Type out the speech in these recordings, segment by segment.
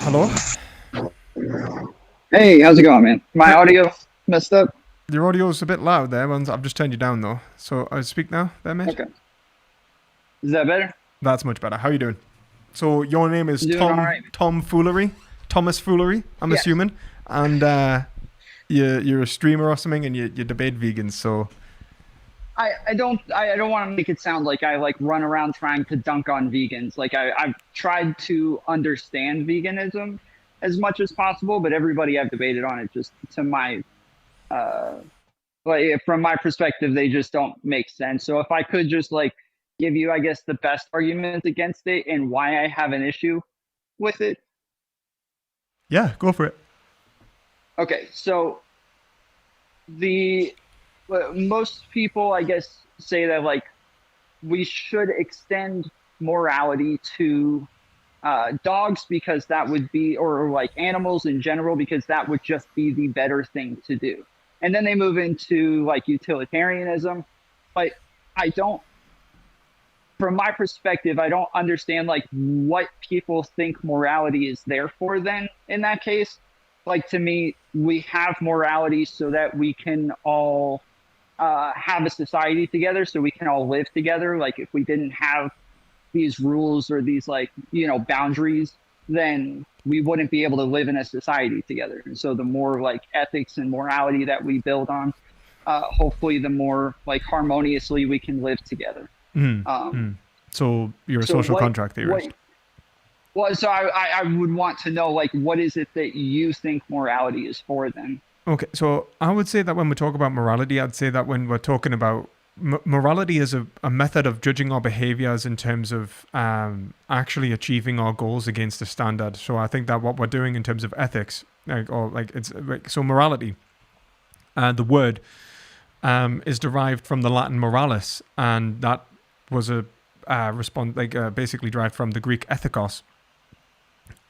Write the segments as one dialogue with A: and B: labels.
A: Hello?
B: Hey, how's it going, man? My
A: Hi.
B: audio messed up?
A: Your audio's a bit loud there. I've just turned you down though. So I speak now, there, mate.
B: Okay. Is that better?
A: That's much better. How you doing? So your name is
B: Doing all right.
A: Tom Foolery, Thomas Foolery, I'm
B: Yes.
A: assuming, and you're a streamer or something, and you debate vegans. So
B: I don't want to make it sound like I like run around trying to dunk on vegans. I've tried to understand veganism as much as possible, but everybody I've debated on it just to my uh from my perspective, they just don't make sense. So if I could just like give you, I guess, the best arguments against it and why I have an issue with it.
A: yeah, go for it.
B: Okay, so the most people, I guess, say that like we should extend morality to dogs because that would be, or like animals in general, because that would just be the better thing to do. And then they move into like utilitarianism. But I don't, from my perspective, I don't understand like what people think morality is there for then in that case. Like to me, we have morality so that we can all have a society together, so we can all live together. Like if we didn't have these rules or these like boundaries, then we wouldn't be able to live in a society together. And so the more like ethics and morality that we build on, hopefully the more like harmoniously we can live together.
A: Mm,
B: Um,
A: mm. So you're a
B: so
A: social
B: what
A: contract
B: what
A: theorist.
B: well, so I would want to know like what is it that you think morality is for then?
A: Okay, so I would say that when we talk about morality, I'd say that when we're talking about morality is a method of judging our behaviors in terms of actually achieving our goals against a standard. So I think that what we're doing in terms of ethics, it's like, so morality, the word is derived from the Latin moralis, and that was a basically derived from the Greek ethikos.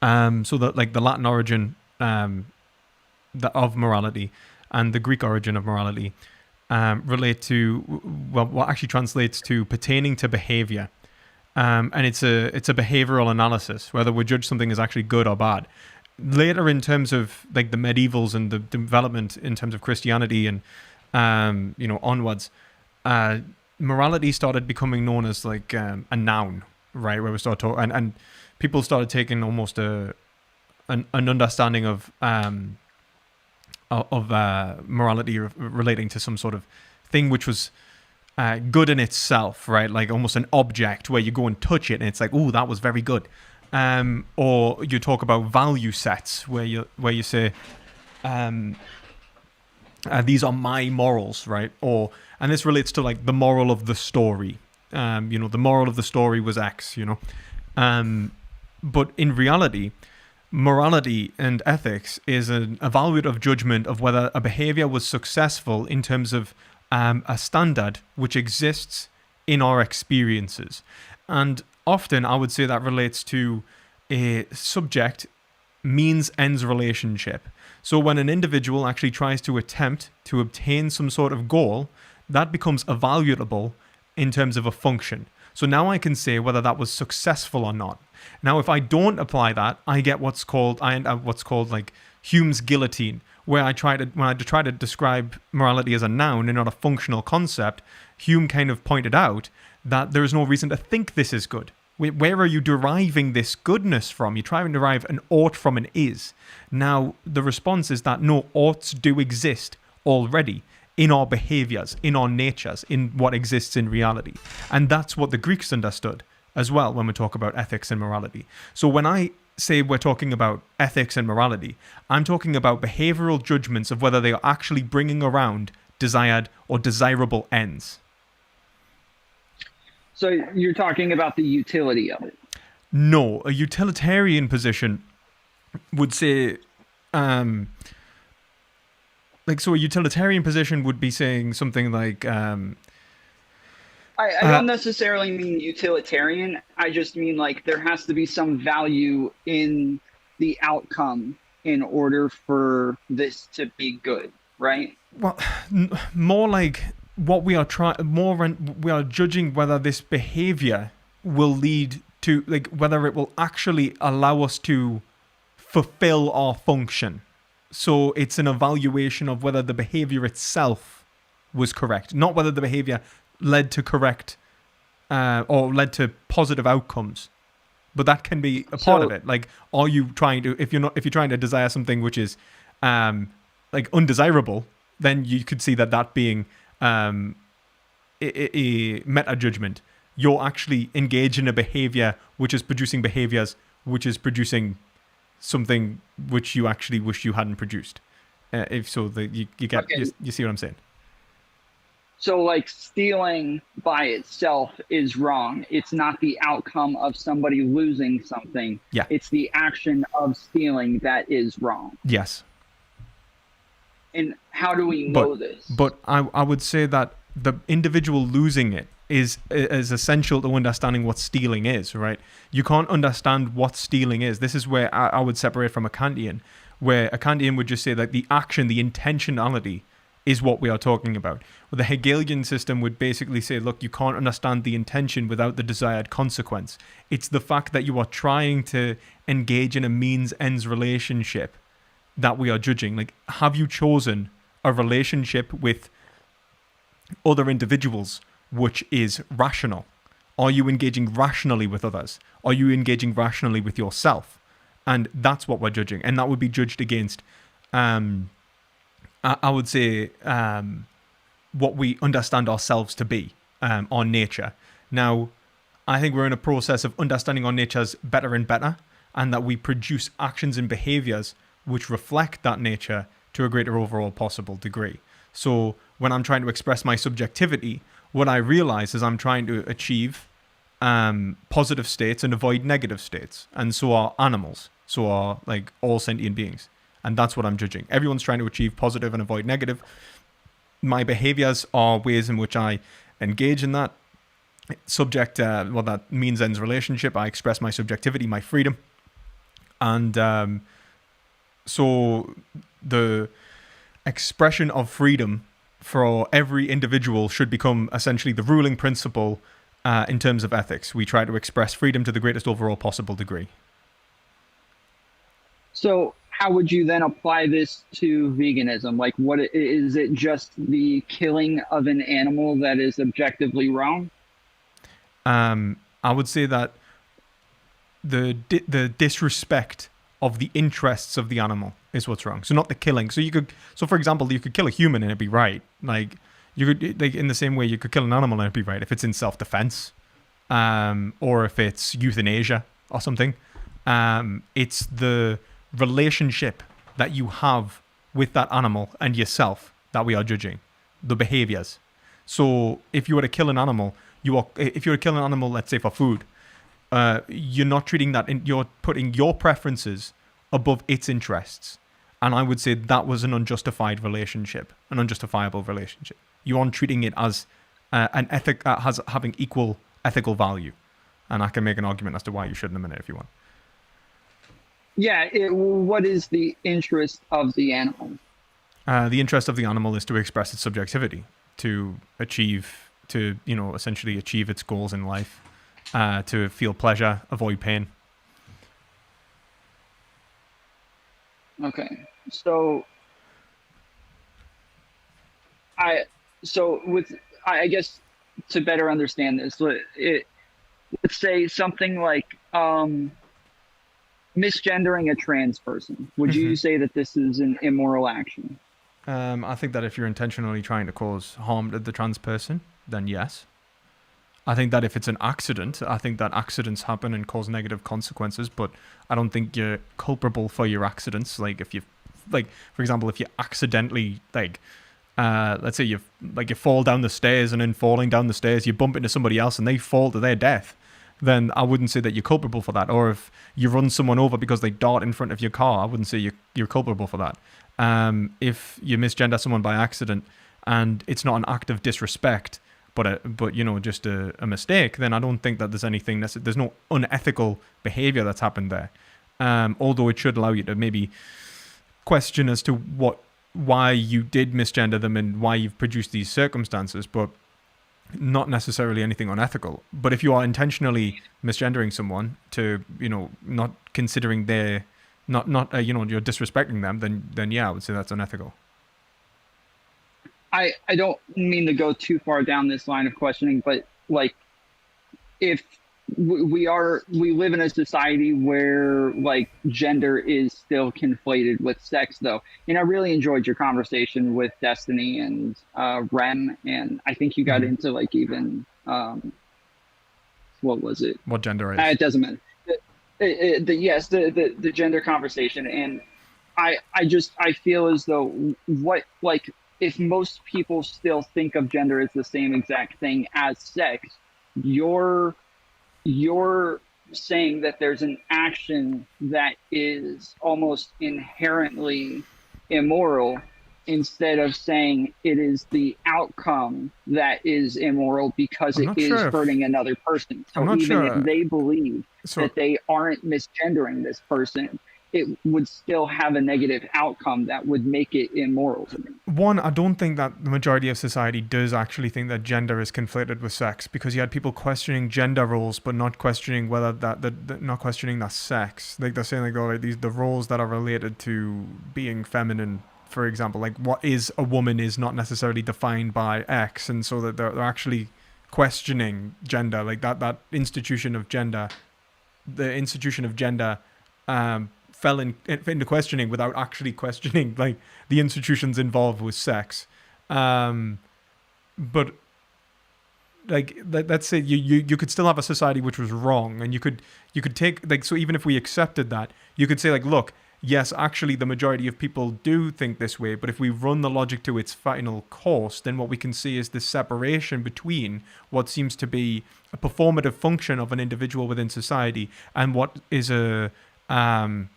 A: So that like the Latin origin of morality and the Greek origin of morality relate to, well, what actually translates to pertaining to behavior, and it's a behavioral analysis whether we judge something as actually good or bad. Later, in terms of like the medievals and the development in terms of Christianity and onwards, morality started becoming known as like a noun, right? Where we start talking, and people started taking almost an understanding of morality relating to some sort of thing which was good in itself, right? Like almost an object where you go and touch it and it's like, oh, that was very good. Or you talk about value sets where you say, these are my morals, right? And this relates to like the moral of the story. The moral of the story was X, but in reality, morality and ethics is an evaluative judgment of whether a behavior was successful in terms of a standard which exists in our experiences. And often I would say that relates to a subject means ends relationship. So when an individual actually tries to attempt to obtain some sort of goal, that becomes evaluable in terms of a function. So now I can say whether that was successful or not. Now, if I don't apply that, I get what's called like Hume's guillotine, where when I try to describe morality as a noun and not a functional concept. Hume kind of pointed out that there is no reason to think this is good. Where are you deriving this goodness from? You're trying to derive an ought from an is. Now, the response is that no, oughts do exist already in our behaviors, in our natures, in what exists in reality. And that's what the Greeks understood as well when we talk about ethics and morality. So when I say we're talking about ethics and morality, I'm talking about behavioral judgments of whether they are actually bringing around desired or desirable ends.
B: So you're talking about the utility of it.
A: No, a utilitarian position would say, so a utilitarian position would be saying something like,
B: I don't necessarily mean utilitarian. I just mean like there has to be some value in the outcome in order for this to be good, right?
A: well, more like what we are we are judging whether this behavior will lead to, like, whether it will actually allow us to fulfill our function. So it's an evaluation of whether the behavior itself was correct, not whether the behavior led to correct or led to positive outcomes. But that can be a part of it. Like, are you trying to, if you're trying to desire something which is like undesirable, then you could see that being a meta judgment. You're actually engaged in a behavior which is producing behaviors which is producing something which you actually wish you hadn't produced. If so, you get you see what I'm saying.
B: So, like, stealing by itself is wrong. It's not the outcome of somebody losing something.
A: Yeah.
B: It's the action of stealing that is wrong.
A: Yes.
B: And how do we know this?
A: But I would say that the individual losing it is essential to understanding what stealing is, right? You can't understand what stealing is. This is where I would separate from a Kantian, where a Kantian would just say that the action, the intentionality, is what we are talking about. Well, the Hegelian system would basically say, look, you can't understand the intention without the desired consequence. It's the fact that you are trying to engage in a means-ends relationship that we are judging. Like, have you chosen a relationship with other individuals which is rational? Are you engaging rationally with others? Are you engaging rationally with yourself? And that's what we're judging. And that would be judged against I would say what we understand ourselves to be, our nature. Now, I think we're in a process of understanding our natures better and better, and that we produce actions and behaviors which reflect that nature to a greater overall possible degree. So when I'm trying to express my subjectivity, what I realize is I'm trying to achieve positive states and avoid negative states. And so are animals. So are like all sentient beings. And that's what I'm judging. Everyone's trying to achieve positive and avoid negative. My behaviors are ways in which I engage in that that means ends relationship. I express my subjectivity, my freedom. And so the expression of freedom for every individual should become essentially the ruling principle in terms of ethics. We try to express freedom to the greatest overall possible degree.
B: So how would you then apply this to veganism? Like, what is it? Just the killing of an animal that is objectively wrong?
A: I would say that the disrespect of the interests of the animal is what's wrong. So not the killing. So for example, you could kill a human and it'd be right. Like, you could, like, in the same way you could kill an animal and it'd be right if it's in self-defense, or if it's euthanasia or something. It's the relationship that you have with that animal and yourself that we are judging, the behaviors. So if you were to kill an animal, let's say for food, you're not treating that, you're putting your preferences above its interests. And I would say that was an unjustified relationship, an unjustifiable relationship. You aren't treating it as an ethic, as having equal ethical value. And I can make an argument as to why you should in a minute if you want.
B: Yeah, what is the interest of the animal?
A: The interest of the animal is to express its subjectivity, to essentially achieve its goals in life, to feel pleasure, avoid pain.
B: Okay, so I guess to better understand this, let's say something like misgendering a trans person. Would you say that this is an immoral action?
A: I think that if you're intentionally trying to cause harm to the trans person, then yes. I think that if it's an accident, I think that accidents happen and cause negative consequences, but I don't think you're culpable for your accidents. Like, for example, if you accidentally, let's say you fall down the stairs, and in falling down the stairs, you bump into somebody else and they fall to their death, then I wouldn't say that you're culpable for that. Or if you run someone over because they dart in front of your car, I wouldn't say you're culpable for that. If you misgender someone by accident and it's not an act of disrespect, but just a mistake, then I don't think that there's no unethical behavior that's happened there. Although it should allow you to maybe question as to why you did misgender them and why you've produced these circumstances, but not necessarily anything unethical. But if you are intentionally misgendering someone to, not considering their not you're disrespecting them, then yeah, I would say that's unethical.
B: I don't mean to go too far down this line of questioning, but like if we live in a society where like gender is still conflated with sex though, and I really enjoyed your conversation with Destiny and Rem, and I think you got
A: Hmm.
B: into like even what was it?
A: What gender is?
B: It doesn't matter. Yes, the gender conversation, and I feel as though what like if most people still think of gender as the same exact thing as sex, you're you're saying that there's an action that is almost inherently immoral instead of saying it is the outcome that is immoral because
A: I'm
B: it
A: not
B: is
A: sure if
B: hurting another person.
A: I'm
B: So
A: not
B: even if
A: sure.
B: they believe
A: So
B: that they aren't misgendering this person, it would still have a negative outcome that would make it immoral to me.
A: one, I don't think that the majority of society does actually think that gender is conflated with sex, because you had people questioning gender roles but not questioning whether not questioning that sex. Like they're saying like, oh, like these the roles that are related to being feminine, for example, like what is a woman is not necessarily defined by X, and so that they're actually questioning gender, like that institution of gender, the institution of gender fell into questioning without actually questioning like the institutions involved with sex. Um, but like let's say you could still have a society which was wrong, and you could take like, so even if we accepted that, you could say like, look, yes, actually the majority of people do think this way, but if we run the logic to its final course, then what we can see is this separation between what seems to be a performative function of an individual within society and what is um,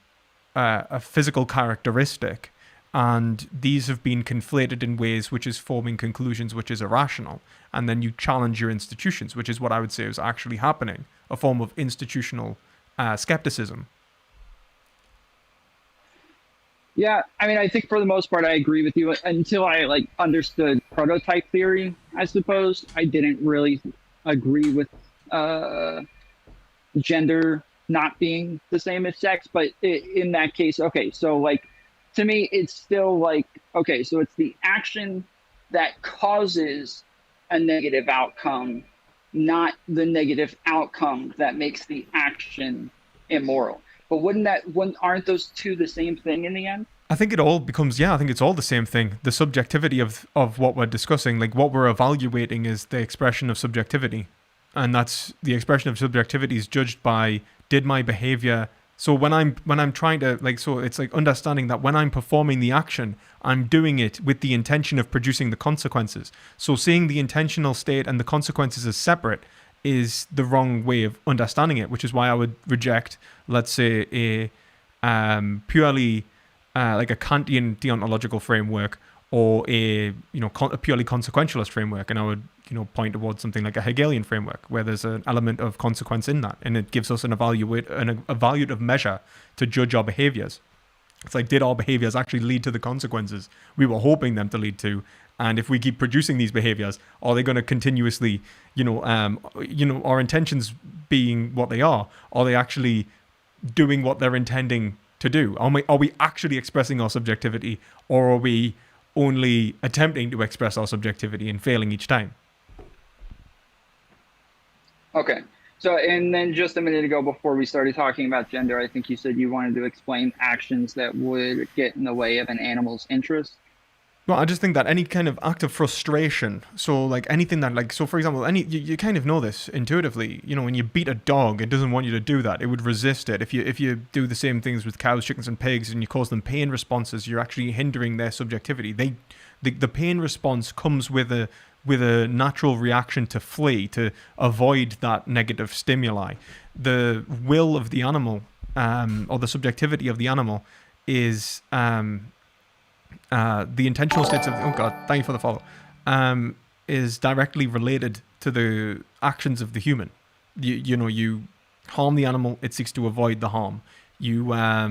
A: a physical characteristic. And these have been conflated in ways which is forming conclusions which is irrational. And then you challenge your institutions, which is what I would say is actually happening, a form of institutional skepticism.
B: Yeah, I mean, I think for the most part, I agree with you until I like understood prototype theory. I suppose I didn't really agree with uh, gender not being the same as sex, but in that case, okay, so like to me, it's still like okay, so it's the action that causes a negative outcome, not the negative outcome that makes the action immoral. But wouldn't aren't those two the same thing in the end?
A: I think it all becomes, yeah, I think it's all the same thing. The subjectivity of what we're discussing, like what we're evaluating is the expression of subjectivity. And that's the expression of subjectivity is judged by, did my behavior, so when I'm trying to like, so it's like understanding that when I'm performing the action, I'm doing it with the intention of producing the consequences. So seeing the intentional state and the consequences as separate is the wrong way of understanding it, which is why I would reject, let's say, a purely like a Kantian deontological framework, or a purely consequentialist framework, and I would point towards something like a Hegelian framework where there's an element of consequence in that, and it gives us an evaluative measure to judge our behaviors. It's like, did our behaviors actually lead to the consequences we were hoping them to lead to? And if we keep producing these behaviors, are they going to continuously, our intentions being what they are they actually doing what they're intending to do? Are we actually expressing our subjectivity, or are we only attempting to express our subjectivity and failing each time?
B: Okay. So, and then just a minute ago, before we started talking about gender, I think you said you wanted to explain actions that would get in the way of an animal's interest.
A: Well, I just think that any kind of act of frustration, so like anything that, like, so for example, you kind of know this intuitively. When you beat a dog, it doesn't want you to do that. It would resist it. If you do the same things with cows, chickens, and pigs, and you cause them pain responses, you're actually hindering their subjectivity. The pain response comes with a natural reaction to flee, to avoid that negative stimuli. The will of the animal, or the subjectivity of the animal, is the intentional states of, oh god, thank you for the follow, is directly related to the actions of the human. You harm the animal, it seeks to avoid the harm. You are,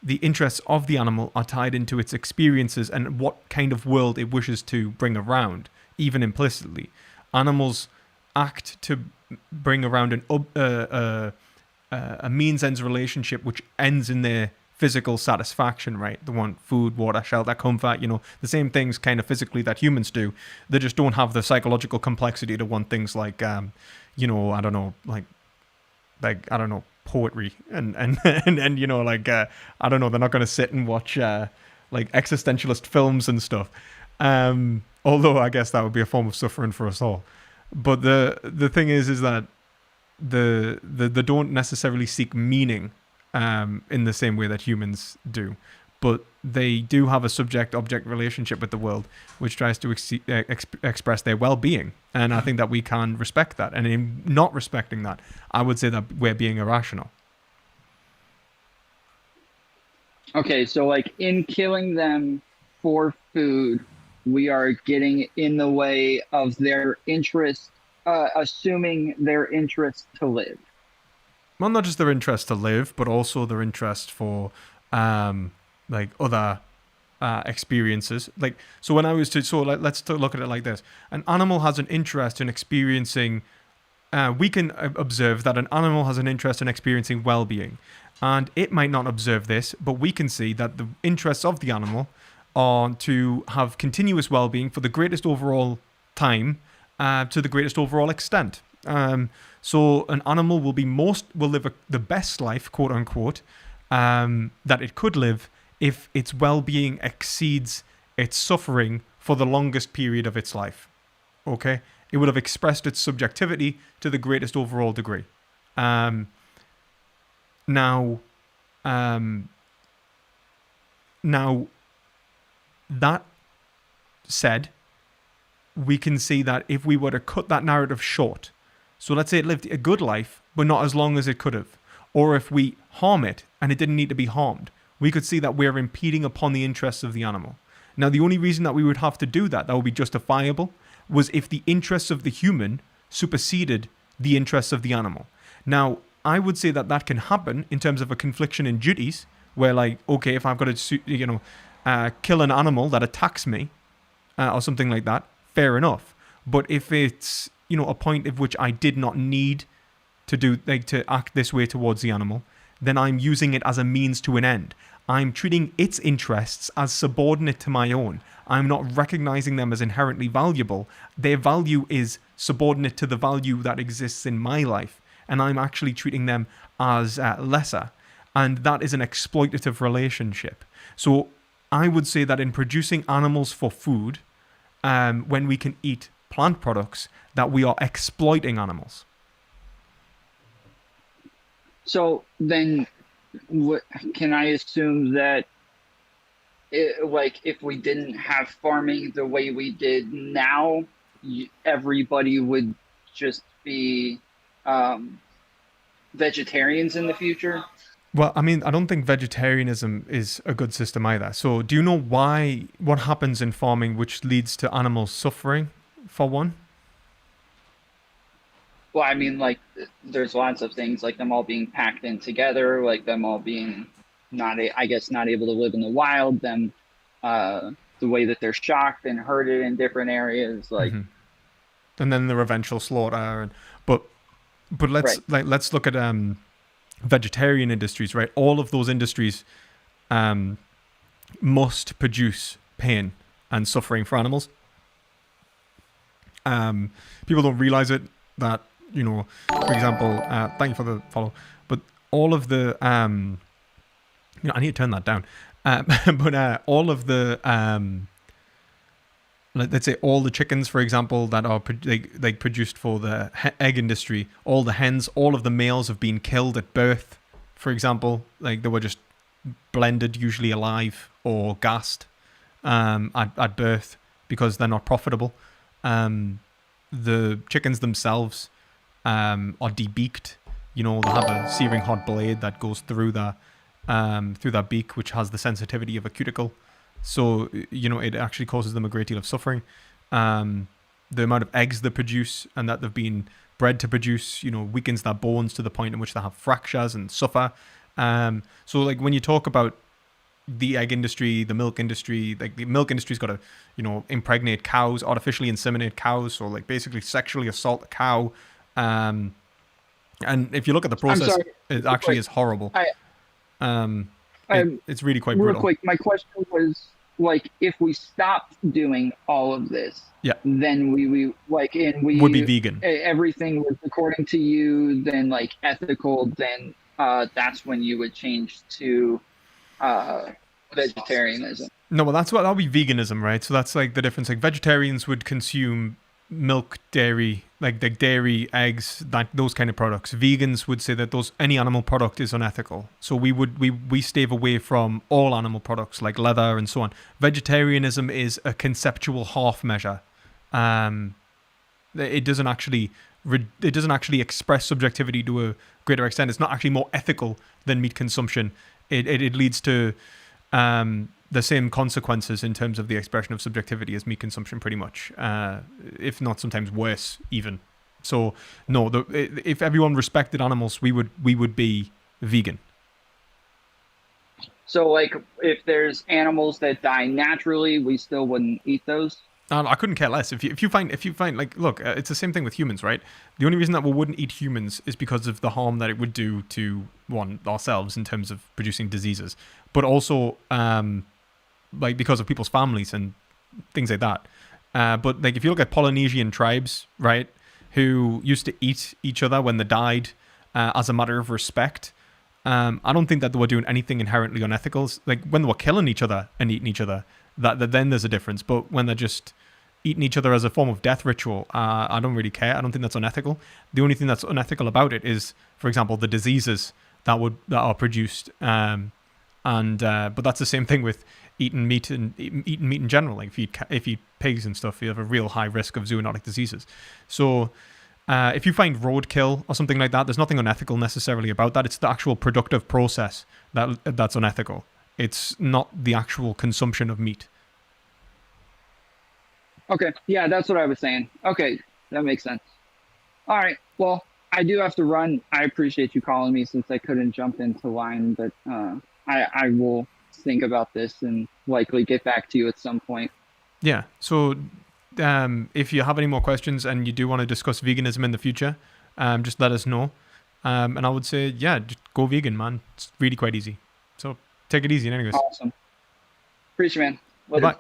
A: the interests of the animal are tied into its experiences and what kind of world it wishes to bring around, even implicitly. Animals act to bring around a means ends relationship which ends in their physical satisfaction, right? They want food, water, shelter, comfort, the same things kind of physically that humans do. They just don't have the psychological complexity to want things like, I don't know, I don't know, poetry and I don't know, they're not going to sit and watch like existentialist films and stuff. Although I guess that would be a form of suffering for us all. But the thing is that they don't necessarily seek meaning in the same way that humans do, but they do have a subject-object relationship with the world, which tries to express their well-being. And I think that we can respect that. And in not respecting that, I would say that we're being irrational.
B: Okay, so like in killing them for food, we are getting in the way of their interest, assuming their interest to live.
A: Well, not just their interest to live, but also their interest for like other experiences. Like, so when I was let's look at it like this: an animal has an interest in experiencing. We can observe that an animal has an interest in experiencing well-being, and it might not observe this, but we can see that the interests of the animal are to have continuous well-being for the greatest overall time, to the greatest overall extent. So an animal will live the best life, quote unquote, that it could live if its well-being exceeds its suffering for the longest period of its life. Okay, it would have expressed its subjectivity to the greatest overall degree. Now, that said, we can see that if we were to cut that narrative short, so let's say it lived a good life, but not as long as it could have, or if we harm it and it didn't need to be harmed, we could see that we're impeding upon the interests of the animal. Now, the only reason that we would have to do that would be justifiable, was if the interests of the human superseded the interests of the animal. Now, I would say that can happen in terms of a confliction in duties, where like, okay, if I've got to, kill an animal that attacks me, or something like that, fair enough. But if it's, a point at which I did not need to do, like, to act this way towards the animal, then I'm using it as a means to an end. I'm treating its interests as subordinate to my own. I'm not recognizing them as inherently valuable. Their value is subordinate to the value that exists in my life, and I'm actually treating them as lesser. And that is an exploitative relationship. So I would say that in producing animals for food, when we can eat plant products, that we are exploiting animals.
B: So then, can I assume that, like, if we didn't have farming the way we did now, everybody would just be vegetarians in the future?
A: Well, I mean, I don't think vegetarianism is a good system either. So do you know what happens in farming which leads to animals suffering, for one?
B: Well, I mean, like, there's lots of things, like them all being packed in together, like them all being not able to live in the wild, them, the way that they're shocked and herded in different areas, like.
A: Mm-hmm. And then their eventual slaughter, but let's look at vegetarian industries, right? All of those industries must produce pain and suffering for animals. People don't realize it, that, for example, thank you for the follow, but all of the, I need to turn that down. But all of the, let's say all the chickens, for example, that are produced for the egg industry, all the hens, all of the males have been killed at birth, for example. Like, they were just blended, usually alive, or gassed at birth because they're not profitable. The chickens themselves are debeaked. They have a searing hot blade that goes through their beak, which has the sensitivity of a cuticle. So, it actually causes them a great deal of suffering. The amount of eggs they produce and that they've been bred to produce, weakens their bones to the point in which they have fractures and suffer. So, like, when you talk about the egg industry, the milk industry, like, the milk industry's got to, impregnate cows, artificially inseminate cows, so, like, basically sexually assault a cow, and And if you look at the
B: I'm
A: process,
B: sorry.
A: it
B: Real
A: actually
B: quick.
A: is horrible.
B: I,
A: Um,
B: I
A: it's really quite
B: real
A: brutal.
B: quick. My question was like, if we stopped doing all of this,
A: Yeah,
B: then we like, and
A: would be
B: we
A: vegan.
B: everything was according to you, then like ethical, then that's when you would change to uh vegetarianism.
A: No, well, that'll be veganism, right? So that's like the difference. Like vegetarians would consume milk, dairy, like dairy, eggs, that those kind of products. Vegans would say that those any animal product is unethical. So we stave away from all animal products like leather and so on. Vegetarianism is a conceptual half measure. Um, it doesn't actually express subjectivity to a greater extent. It's not actually more ethical than meat consumption. It leads to the same consequences in terms of the expression of subjectivity as meat consumption, pretty much, if not sometimes worse even. So no, if everyone respected animals, we would be vegan.
B: So like, if there's animals that die naturally, we still wouldn't eat those.
A: I couldn't care less. If you find like, look, it's the same thing with humans, right? The only reason that we wouldn't eat humans is because of the harm that it would do to one ourselves in terms of producing diseases, but also like because of people's families and things like that. But like if you look at Polynesian tribes, right, who used to eat each other when they died as a matter of respect, I don't think that they were doing anything inherently unethical. Like when they were killing each other and eating each other, that then there's a difference. But when they're just eating each other as a form of death ritual, I don't really care. I don't think that's unethical. The only thing that's unethical about it is, for example, the diseases that are produced. But that's the same thing with eating meat and eating meat in general. Like if you eat pigs and stuff, you have a real high risk of zoonotic diseases. So if you find roadkill or something like that, there's nothing unethical necessarily about that. It's the actual productive process that's unethical. It's not the actual consumption of meat.
B: Okay, yeah, that's what I was saying. Okay, that makes sense. All right, well, I do have to run. I appreciate you calling me since I couldn't jump into line, but I will think about this and likely get back to you at some point.
A: Yeah. So if you have any more questions and you do want to discuss veganism in the future, just let us know. And I would say, yeah, just go vegan, man. It's really quite easy. So take it easy, anyways.
B: Awesome. Appreciate it, man. Later.
A: Bye.